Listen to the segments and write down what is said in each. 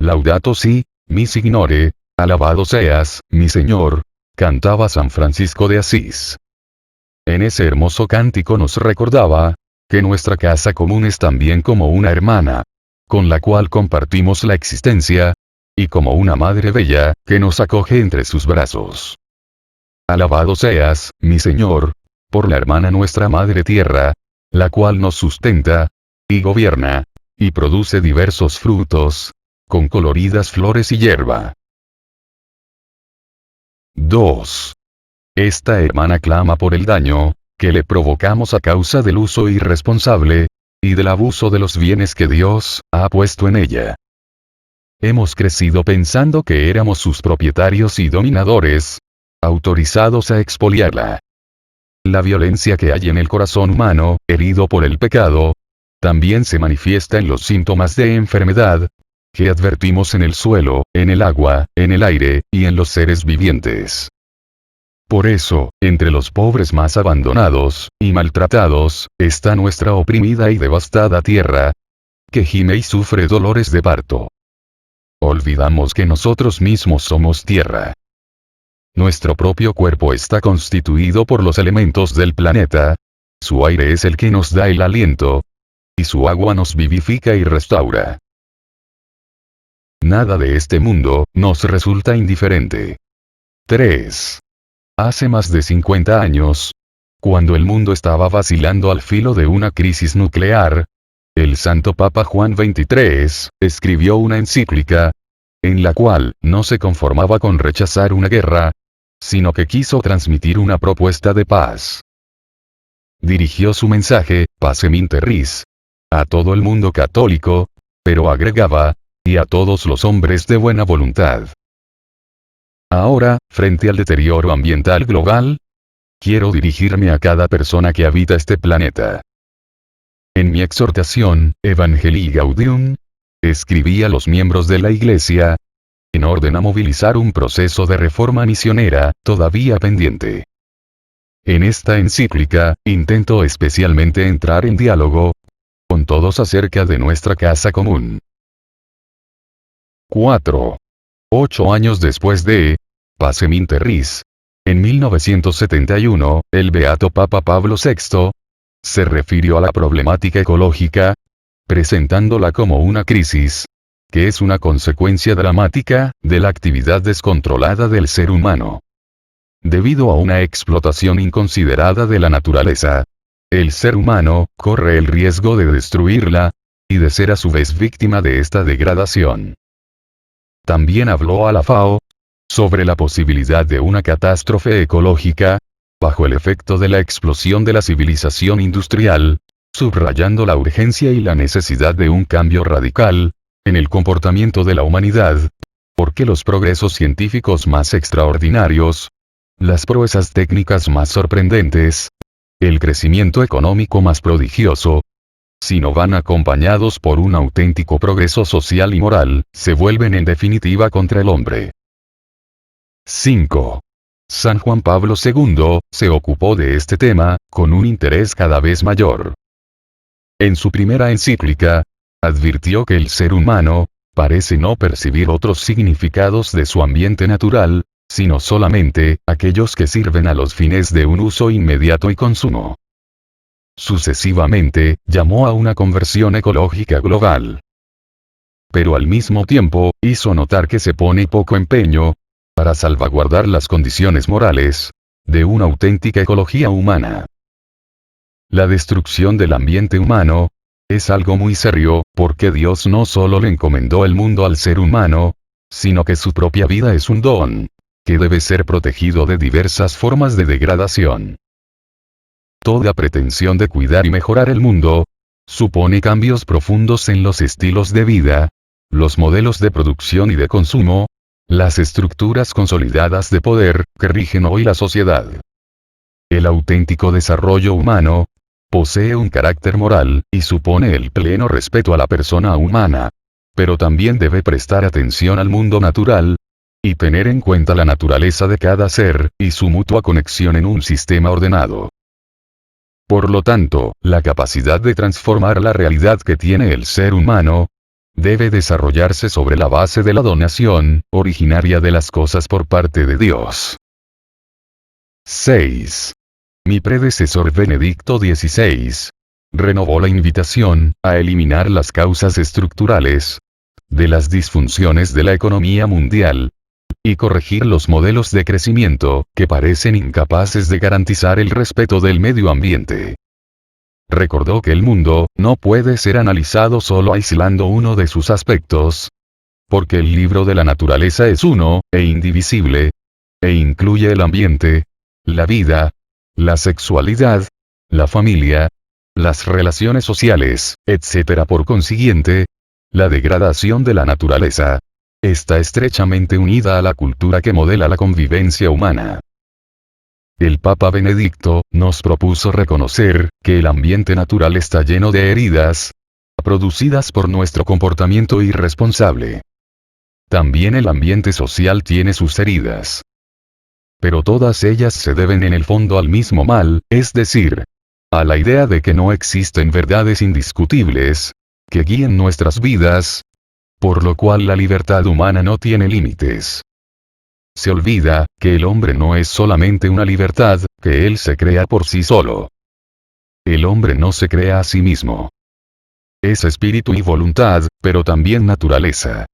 Laudato si, mi Signore, alabado seas, mi Señor, cantaba San Francisco de Asís. En ese hermoso cántico nos recordaba, que nuestra casa común es también como una hermana, con la cual compartimos la existencia, y como una madre bella, que nos acoge entre sus brazos. Alabado seas, mi Señor, por la hermana nuestra Madre Tierra, la cual nos sustenta, y gobierna, y produce diversos frutos, con coloridas flores y hierba. 2. Esta hermana clama por el daño, que le provocamos a causa del uso irresponsable, y del abuso de los bienes que Dios ha puesto en ella. Hemos crecido pensando que éramos sus propietarios y dominadores, autorizados a expoliarla. La violencia que hay en el corazón humano, herido por el pecado, también se manifiesta en los síntomas de enfermedad, que advertimos en el suelo, en el agua, en el aire, y en los seres vivientes. Por eso, entre los pobres más abandonados, y maltratados, está nuestra oprimida y devastada tierra, que gime y sufre dolores de parto. Olvidamos que nosotros mismos somos tierra. Nuestro propio cuerpo está constituido por los elementos del planeta, su aire es el que nos da el aliento, y su agua nos vivifica y restaura. Nada de este mundo nos resulta indiferente. 3. Hace más de 50 años, cuando el mundo estaba vacilando al filo de una crisis nuclear, el Santo Papa Juan XXIII escribió una encíclica, en la cual no se conformaba con rechazar una guerra, sino que quiso transmitir una propuesta de paz. Dirigió su mensaje, Pacem in Terris, a todo el mundo católico, pero agregaba, y a todos los hombres de buena voluntad. Ahora, frente al deterioro ambiental global, quiero dirigirme a cada persona que habita este planeta. En mi exhortación, Evangelii Gaudium, escribí a los miembros de la Iglesia, en orden a movilizar un proceso de reforma misionera, todavía pendiente. En esta encíclica, intento especialmente entrar en diálogo con todos acerca de nuestra casa común. 4. 8 años después de Pacem in Terris, en 1971, el Beato Papa Pablo VI se refirió a la problemática ecológica, presentándola como una crisis, que es una consecuencia dramática de la actividad descontrolada del ser humano. Debido a una explotación inconsiderada de la naturaleza, el ser humano corre el riesgo de destruirla, y de ser a su vez víctima de esta degradación. También habló a la FAO sobre la posibilidad de una catástrofe ecológica, bajo el efecto de la explosión de la civilización industrial, subrayando la urgencia y la necesidad de un cambio radical en el comportamiento de la humanidad, porque los progresos científicos más extraordinarios, las proezas técnicas más sorprendentes, el crecimiento económico más prodigioso, si no van acompañados por un auténtico progreso social y moral, se vuelven en definitiva contra el hombre. 5. San Juan Pablo II se ocupó de este tema, con un interés cada vez mayor. En su primera encíclica, advirtió que el ser humano parece no percibir otros significados de su ambiente natural, sino solamente aquellos que sirven a los fines de un uso inmediato y consumo. Sucesivamente, llamó a una conversión ecológica global. Pero al mismo tiempo, hizo notar que se pone poco empeño para salvaguardar las condiciones morales de una auténtica ecología humana. La destrucción del ambiente humano es algo muy serio, porque Dios no solo le encomendó el mundo al ser humano, sino que su propia vida es un don, que debe ser protegido de diversas formas de degradación. Toda pretensión de cuidar y mejorar el mundo supone cambios profundos en los estilos de vida, los modelos de producción y de consumo, las estructuras consolidadas de poder que rigen hoy la sociedad. El auténtico desarrollo humano posee un carácter moral y supone el pleno respeto a la persona humana, pero también debe prestar atención al mundo natural y tener en cuenta la naturaleza de cada ser y su mutua conexión en un sistema ordenado. Por lo tanto, la capacidad de transformar la realidad que tiene el ser humano debe desarrollarse sobre la base de la donación, originaria de las cosas por parte de Dios. 6. Mi predecesor Benedicto XVI renovó la invitación a eliminar las causas estructurales de las disfunciones de la economía mundial y corregir los modelos de crecimiento que parecen incapaces de garantizar el respeto del medio ambiente. Recordó que el mundo no puede ser analizado solo aislando uno de sus aspectos, porque el libro de la naturaleza es uno e indivisible, e incluye el ambiente, la vida, la sexualidad, la familia, las relaciones sociales, etc. Por consiguiente, la degradación de la naturaleza está estrechamente unida a la cultura que modela la convivencia humana. El Papa Benedicto nos propuso reconocer que el ambiente natural está lleno de heridas producidas por nuestro comportamiento irresponsable. También el ambiente social tiene sus heridas. Pero todas ellas se deben en el fondo al mismo mal, es decir, a la idea de que no existen verdades indiscutibles que guíen nuestras vidas, por lo cual la libertad humana no tiene límites. Se olvida que el hombre no es solamente una libertad que él se crea por sí solo. El hombre no se crea a sí mismo. Es espíritu y voluntad, pero también naturaleza.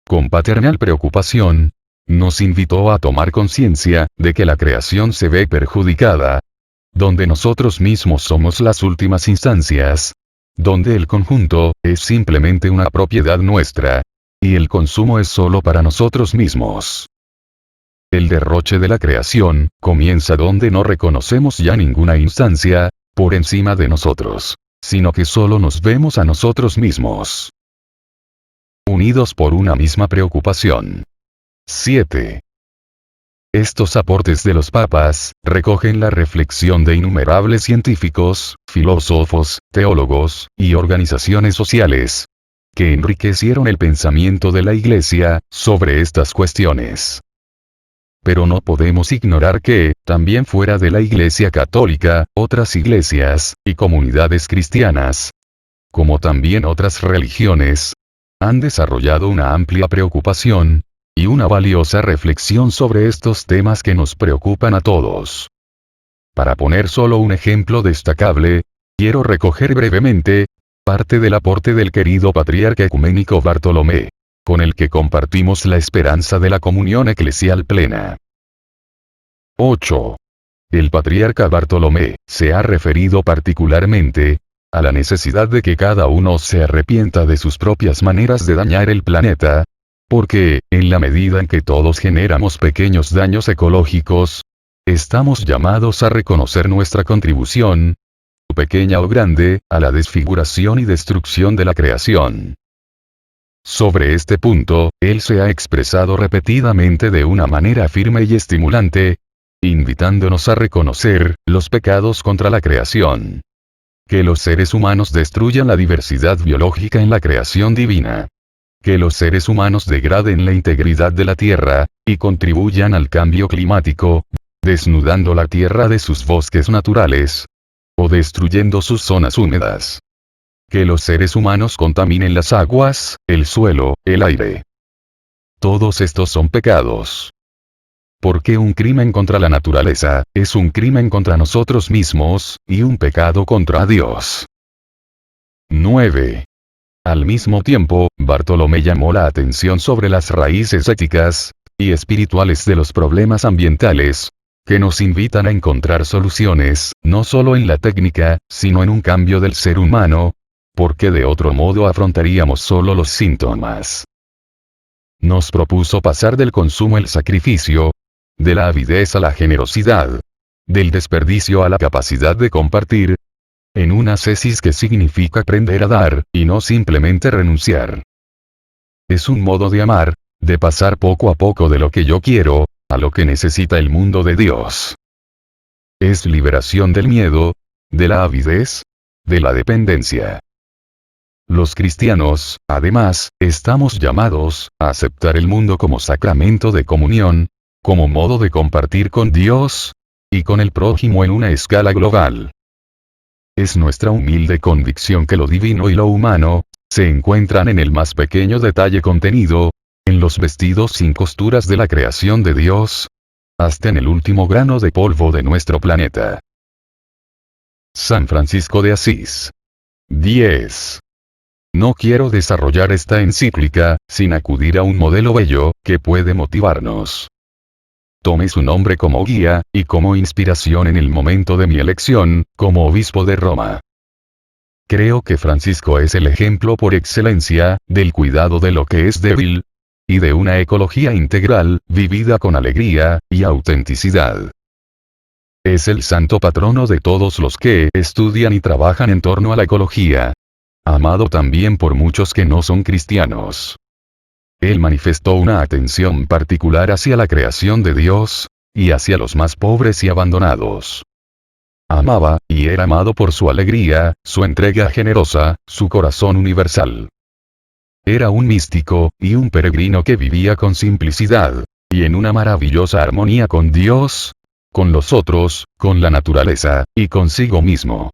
Con paternal preocupación, nos invitó a tomar conciencia de que la creación se ve perjudicada, donde nosotros mismos somos las últimas instancias, donde el conjunto es simplemente una propiedad nuestra, y el consumo es solo para nosotros mismos. El derroche de la creación comienza donde no reconocemos ya ninguna instancia por encima de nosotros, sino que solo nos vemos a nosotros mismos, unidos por una misma preocupación. 7. Estos aportes de los papas recogen la reflexión de innumerables científicos, filósofos, teólogos y organizaciones sociales que enriquecieron el pensamiento de la Iglesia sobre estas cuestiones. Pero no podemos ignorar que, también fuera de la Iglesia Católica, otras iglesias y comunidades cristianas, como también otras religiones, han desarrollado una amplia preocupación y una valiosa reflexión sobre estos temas que nos preocupan a todos. Para poner solo un ejemplo destacable, quiero recoger brevemente parte del aporte del querido patriarca ecuménico Bartolomé, con el que compartimos la esperanza de la comunión eclesial plena. 8. El patriarca Bartolomé se ha referido particularmente a la necesidad de que cada uno se arrepienta de sus propias maneras de dañar el planeta, porque, en la medida en que todos generamos pequeños daños ecológicos, estamos llamados a reconocer nuestra contribución, pequeña o grande, a la desfiguración y destrucción de la creación. Sobre este punto, él se ha expresado repetidamente de una manera firme y estimulante, invitándonos a reconocer los pecados contra la creación. Que los seres humanos destruyan la diversidad biológica en la creación divina. Que los seres humanos degraden la integridad de la Tierra, y contribuyan al cambio climático, desnudando la Tierra de sus bosques naturales, o destruyendo sus zonas húmedas. Que los seres humanos contaminen las aguas, el suelo, el aire. Todos estos son pecados. Porque un crimen contra la naturaleza es un crimen contra nosotros mismos, y un pecado contra Dios. 9. Al mismo tiempo, Bartolomé llamó la atención sobre las raíces éticas y espirituales de los problemas ambientales, que nos invitan a encontrar soluciones, no solo en la técnica, sino en un cambio del ser humano, porque de otro modo afrontaríamos solo los síntomas. Nos propuso pasar del consumo al sacrificio, de la avidez a la generosidad, del desperdicio a la capacidad de compartir, en una ascesis que significa aprender a dar, y no simplemente renunciar. Es un modo de amar, de pasar poco a poco de lo que yo quiero, a lo que necesita el mundo de Dios. Es liberación del miedo, de la avidez, de la dependencia. Los cristianos, además, estamos llamados a aceptar el mundo como sacramento de comunión, como modo de compartir con Dios y con el prójimo en una escala global. Es nuestra humilde convicción que lo divino y lo humano se encuentran en el más pequeño detalle contenido, en los vestidos sin costuras de la creación de Dios, hasta en el último grano de polvo de nuestro planeta. San Francisco de Asís. 10. No quiero desarrollar esta encíclica, sin acudir a un modelo bello, que puede motivarnos. Tomé su nombre como guía, y como inspiración en el momento de mi elección, como obispo de Roma. Creo que Francisco es el ejemplo por excelencia, del cuidado de lo que es débil, y de una ecología integral, vivida con alegría y autenticidad. Es el santo patrono de todos los que estudian y trabajan en torno a la ecología. Amado también por muchos que no son cristianos. Él manifestó una atención particular hacia la creación de Dios, y hacia los más pobres y abandonados. Amaba, y era amado por su alegría, su entrega generosa, su corazón universal. Era un místico, y un peregrino que vivía con simplicidad, y en una maravillosa armonía con Dios, con los otros, con la naturaleza, y consigo mismo.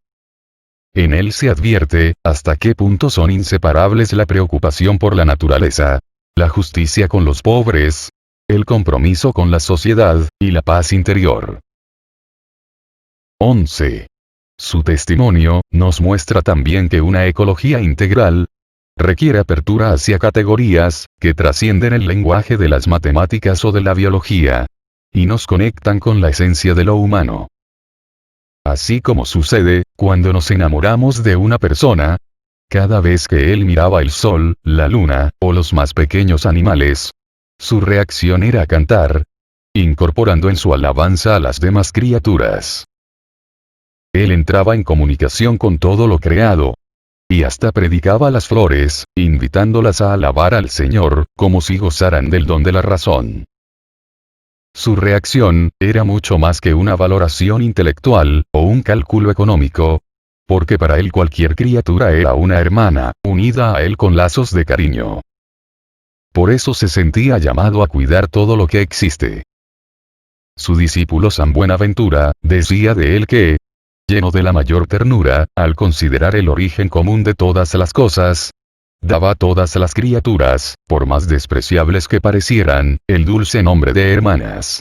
En él se advierte, hasta qué punto son inseparables la preocupación por la naturaleza, la justicia con los pobres, el compromiso con la sociedad, y la paz interior. 11. Su testimonio, nos muestra también que una ecología integral, requiere apertura hacia categorías, que trascienden el lenguaje de las matemáticas o de la biología, y nos conectan con la esencia de lo humano. Así como sucede, cuando nos enamoramos de una persona, cada vez que él miraba el sol, la luna, o los más pequeños animales, su reacción era cantar, incorporando en su alabanza a las demás criaturas. Él entraba en comunicación con todo lo creado, y hasta predicaba las flores, invitándolas a alabar al Señor, como si gozaran del don de la razón. Su reacción, era mucho más que una valoración intelectual, o un cálculo económico, porque para él cualquier criatura era una hermana, unida a él con lazos de cariño. Por eso se sentía llamado a cuidar todo lo que existe. Su discípulo San Buenaventura, decía de él que, lleno de la mayor ternura, al considerar el origen común de todas las cosas, daba a todas las criaturas, por más despreciables que parecieran, el dulce nombre de hermanas.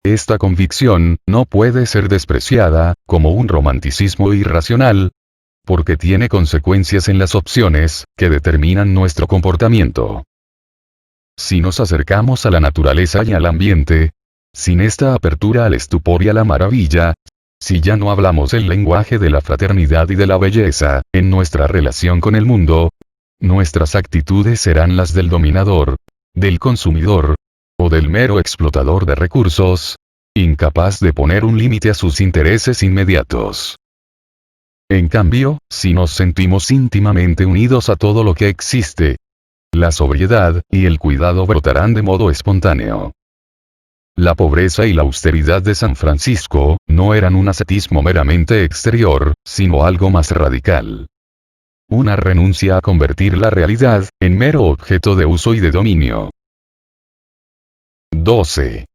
Esta convicción, no puede ser despreciada, como un romanticismo irracional, porque tiene consecuencias en las opciones, que determinan nuestro comportamiento. Si nos acercamos a la naturaleza y al ambiente, sin esta apertura al estupor y a la maravilla, si ya no hablamos el lenguaje de la fraternidad y de la belleza, en nuestra relación con el mundo, nuestras actitudes serán las del dominador, del consumidor, o del mero explotador de recursos, incapaz de poner un límite a sus intereses inmediatos. En cambio, si nos sentimos íntimamente unidos a todo lo que existe, la sobriedad y el cuidado brotarán de modo espontáneo. La pobreza y la austeridad de San Francisco, no eran un ascetismo meramente exterior, sino algo más radical. Una renuncia a convertir la realidad, en mero objeto de uso y de dominio. 12.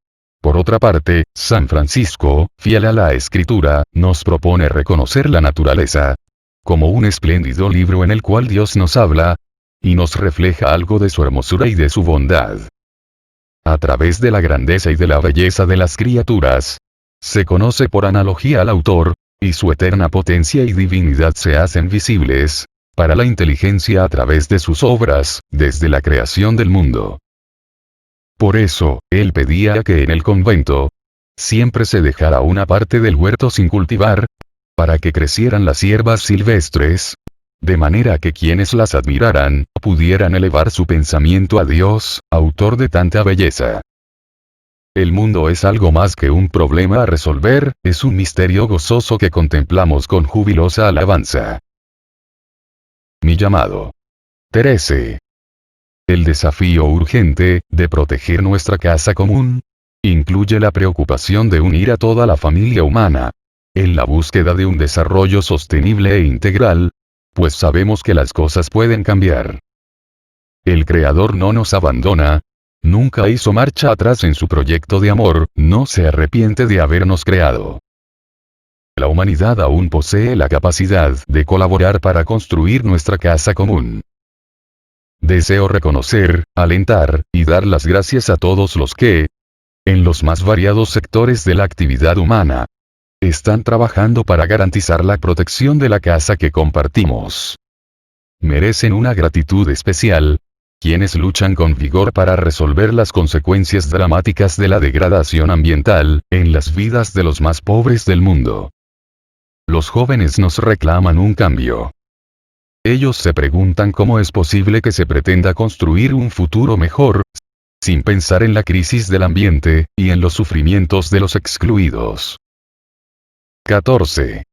Por otra parte, San Francisco, fiel a la Escritura, nos propone reconocer la naturaleza, como un espléndido libro en el cual Dios nos habla, y nos refleja algo de su hermosura y de su bondad. A través de la grandeza y de la belleza de las criaturas, se conoce por analogía al autor, y su eterna potencia y divinidad se hacen visibles, para la inteligencia a través de sus obras, desde la creación del mundo. Por eso, él pedía que en el convento, siempre se dejara una parte del huerto sin cultivar, para que crecieran las hierbas silvestres, de manera que quienes las admiraran, pudieran elevar su pensamiento a Dios, autor de tanta belleza. El mundo es algo más que un problema a resolver, es un misterio gozoso que contemplamos con jubilosa alabanza. Mi llamado. 13. El desafío urgente, de proteger nuestra casa común, incluye la preocupación de unir a toda la familia humana, en la búsqueda de un desarrollo sostenible e integral, pues sabemos que las cosas pueden cambiar. El Creador no nos abandona, nunca hizo marcha atrás en su proyecto de amor, no se arrepiente de habernos creado. la humanidad aún posee la capacidad de colaborar para construir nuestra casa común. Deseo reconocer, alentar, y dar las gracias a todos los que, en los más variados sectores de la actividad humana, están trabajando para garantizar la protección de la casa que compartimos. Merecen una gratitud especial, quienes luchan con vigor para resolver las consecuencias dramáticas de la degradación ambiental, en las vidas de los más pobres del mundo. Los jóvenes nos reclaman un cambio. Ellos se preguntan cómo es posible que se pretenda construir un futuro mejor, sin pensar en la crisis del ambiente, y en los sufrimientos de los excluidos. 14.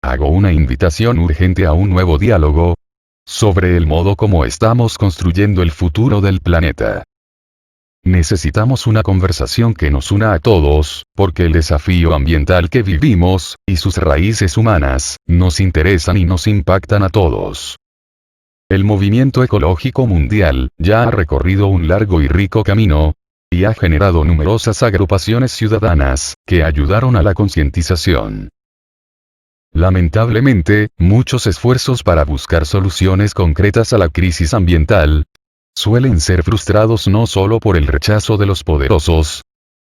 Hago una invitación urgente a un nuevo diálogo, sobre el modo como estamos construyendo el futuro del planeta. Necesitamos una conversación que nos una a todos, porque el desafío ambiental que vivimos, y sus raíces humanas, nos interesan y nos impactan a todos. El movimiento ecológico mundial, ya ha recorrido un largo y rico camino, y ha generado numerosas agrupaciones ciudadanas, que ayudaron a la concientización. Lamentablemente, muchos esfuerzos para buscar soluciones concretas a la crisis ambiental, suelen ser frustrados no solo por el rechazo de los poderosos,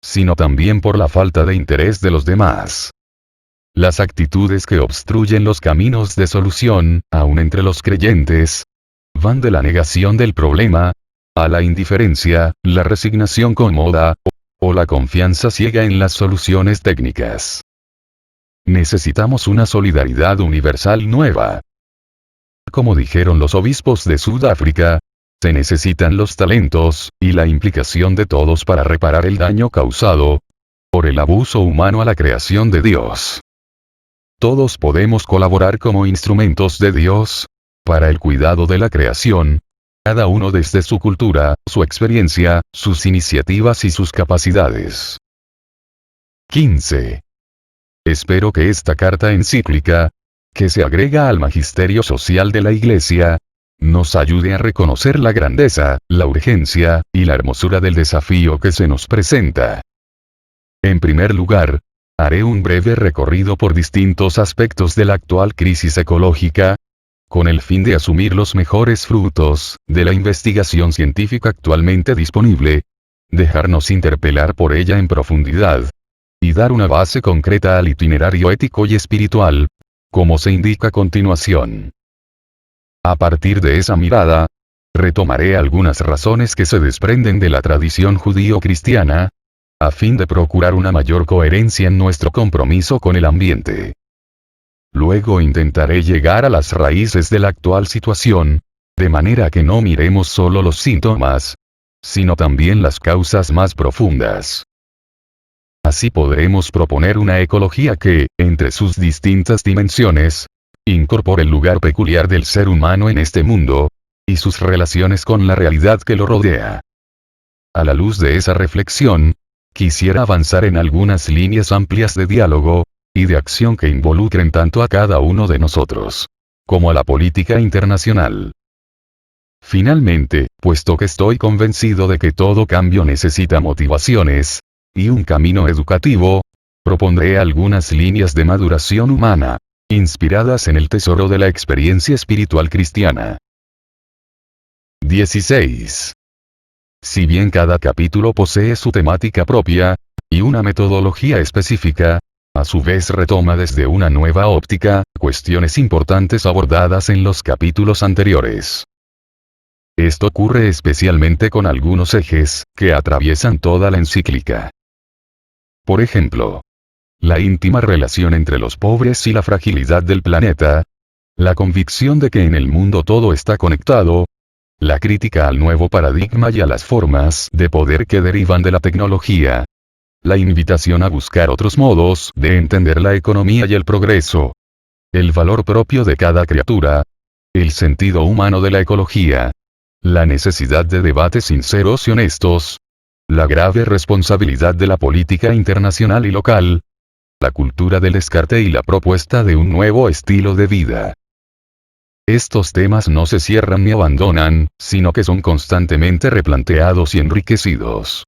sino también por la falta de interés de los demás. Las actitudes que obstruyen los caminos de solución, aun entre los creyentes, van de la negación del problema, a la indiferencia, la resignación cómoda, o la confianza ciega en las soluciones técnicas. Necesitamos una solidaridad universal nueva. Como dijeron los obispos de Sudáfrica, se necesitan los talentos, y la implicación de todos para reparar el daño causado por el abuso humano a la creación de Dios. Todos podemos colaborar como instrumentos de Dios, para el cuidado de la creación, cada uno desde su cultura, su experiencia, sus iniciativas y sus capacidades. 15. Espero que esta carta encíclica, que se agrega al magisterio social de la Iglesia, nos ayude a reconocer la grandeza, la urgencia, y la hermosura del desafío que se nos presenta. En primer lugar, haré un breve recorrido por distintos aspectos de la actual crisis ecológica, con el fin de asumir los mejores frutos de la investigación científica actualmente disponible, dejarnos interpelar por ella en profundidad, y dar una base concreta al itinerario ético y espiritual, como se indica a continuación. A partir de esa mirada, retomaré algunas razones que se desprenden de la tradición judío-cristiana, a fin de procurar una mayor coherencia en nuestro compromiso con el ambiente. Luego intentaré llegar a las raíces de la actual situación, de manera que no miremos solo los síntomas, sino también las causas más profundas. Así podremos proponer una ecología que, entre sus distintas dimensiones, incorpore el lugar peculiar del ser humano en este mundo, y sus relaciones con la realidad que lo rodea. A la luz de esa reflexión, quisiera avanzar en algunas líneas amplias de diálogo, y de acción que involucren tanto a cada uno de nosotros, como a la política internacional. Finalmente, puesto que estoy convencido de que todo cambio necesita motivaciones, y un camino educativo, propondré algunas líneas de maduración humana, inspiradas en el tesoro de la experiencia espiritual cristiana. 16. Si bien cada capítulo posee su temática propia, y una metodología específica, a su vez retoma desde una nueva óptica, cuestiones importantes abordadas en los capítulos anteriores. Esto ocurre especialmente con algunos ejes, que atraviesan toda la encíclica. Por ejemplo, la íntima relación entre los pobres y la fragilidad del planeta, la convicción de que en el mundo todo está conectado, la crítica al nuevo paradigma y a las formas de poder que derivan de la tecnología, la invitación a buscar otros modos de entender la economía y el progreso, el valor propio de cada criatura, el sentido humano de la ecología, la necesidad de debates sinceros y honestos, la grave responsabilidad de la política internacional y local, la cultura del descarte y la propuesta de un nuevo estilo de vida. Estos temas no se cierran ni abandonan, sino que son constantemente replanteados y enriquecidos.